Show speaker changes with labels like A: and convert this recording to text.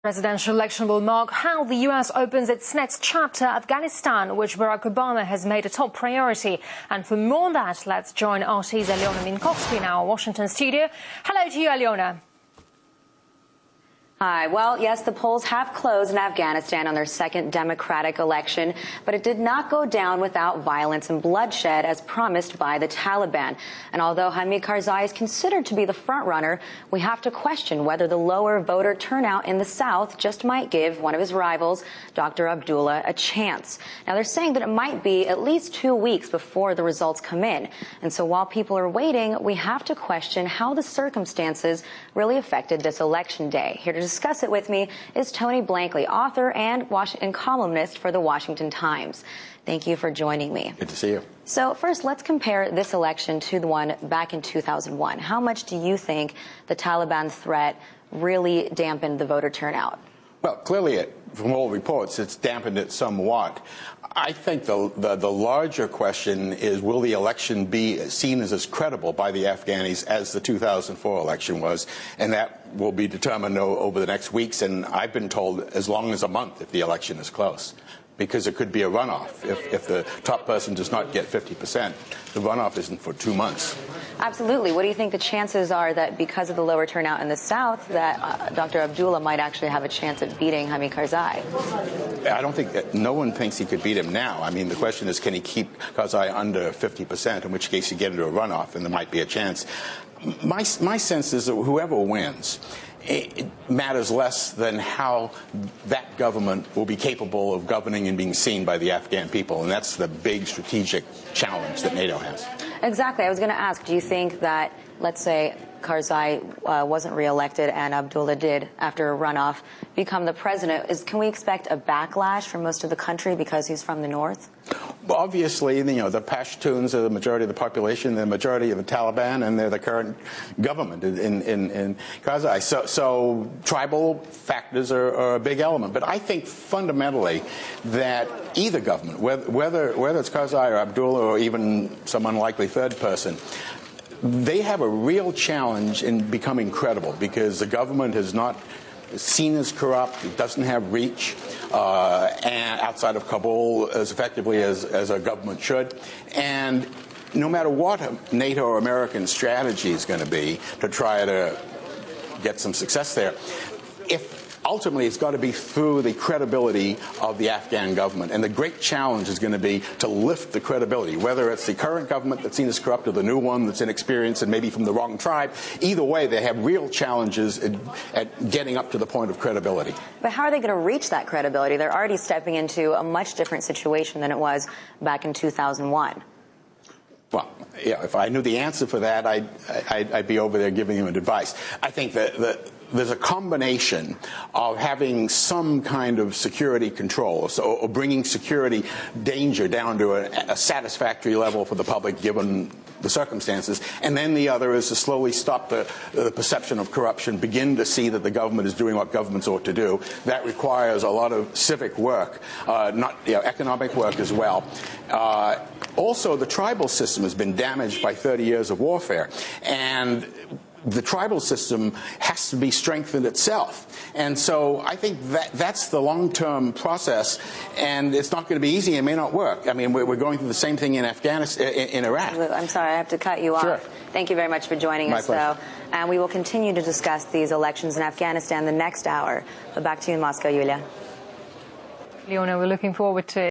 A: Presidential election will mark how the U.S. opens its next chapter, Afghanistan, which Barack Obama has made a top priority. And for more on that, let's join RT's Alyona Minkowski in our Washington studio. Hello to you, Alyona.
B: Hi. Well, yes, the polls have closed in Afghanistan on their second democratic election, but it did not go down without violence and bloodshed as promised by the Taliban. And although Hamid Karzai is considered to be the front-runner, we have to question whether the lower voter turnout in the South just might give one of his rivals, Dr. Abdullah, a chance. Now, they're saying that it might be at least 2 weeks before the results come in. And so while people are waiting, we have to question how the circumstances really affected this election day. Here to discuss it with me is Tony Blankley, author and columnist for the Washington Times. Thank you for joining me.
C: Good to see you.
B: So first, let's compare this election to the one back in 2001. How much do you think the Taliban threat really dampened the voter turnout?
C: Well, clearly, from all reports, it's dampened it somewhat. I think the larger question is, will the election be seen as credible by the Afghanis as the 2004 election was? And that will be determined over the next weeks, and I've been told as long as a month if the election is close, because it could be a runoff. If the top person does not get 50%, the runoff isn't for 2 months.
B: Absolutely. What do you think the chances are that because of the lower turnout in the South that Dr. Abdullah might actually have a chance at beating Hamid Karzai?
C: I don't think that no one thinks he could beat him now. I mean, the question is, can he keep Karzai under 50%, in which case you get into a runoff and there might be a chance. My sense is that whoever wins, it matters less than how that government will be capable of governing and being seen by the Afghan people. And that's the big strategic challenge that NATO has.
B: Exactly. I was going to ask, do you think that, let's say, Karzai wasn't reelected and Abdullah did, after a runoff, become the president? Can we expect a backlash from most of the country because he's from the north?
C: Well, obviously, the Pashtuns are the majority of the population, the majority of the Taliban, and they're the current government in Karzai. So tribal factors are a big element. But I think fundamentally that either government, whether it's Karzai or Abdullah or even some unlikely third person, they have a real challenge in becoming credible, because the government is not seen as corrupt, it doesn't have reach, and outside of Kabul as effectively as a government should. And no matter what NATO or American strategy is going to be to try to get some success there, ultimately, it's got to be through the credibility of the Afghan government. And the great challenge is going to be to lift the credibility, whether it's the current government that's seen as corrupt or the new one that's inexperienced and maybe from the wrong tribe. Either way, they have real challenges at getting up to the point of credibility.
B: But how are they going to reach that credibility? They're already stepping into a much different situation than it was back in 2001.
C: Well, yeah, if I knew the answer for that, I'd be over there giving them advice. I think that there's a combination of having some kind of security control, or bringing security danger down to a satisfactory level for the public given the circumstances, and then the other is to slowly stop the perception of corruption, begin to see that the government is doing what governments ought to do. That requires a lot of civic work, economic work as well. Also, the tribal system has been damaged by 30 years of warfare, and the tribal system has to be strengthened itself. And so I think that's the long-term process, and it's not going to be easy. It may not work. I mean, we're going through the same thing in Afghanistan, in Iraq.
B: I'm sorry, I have to cut you
C: Sure.
B: off. Thank you very much for joining us, though. And we will continue to discuss these elections in Afghanistan the next hour. But back to you in Moscow, Yulia.
A: Alyona, we're looking forward to it.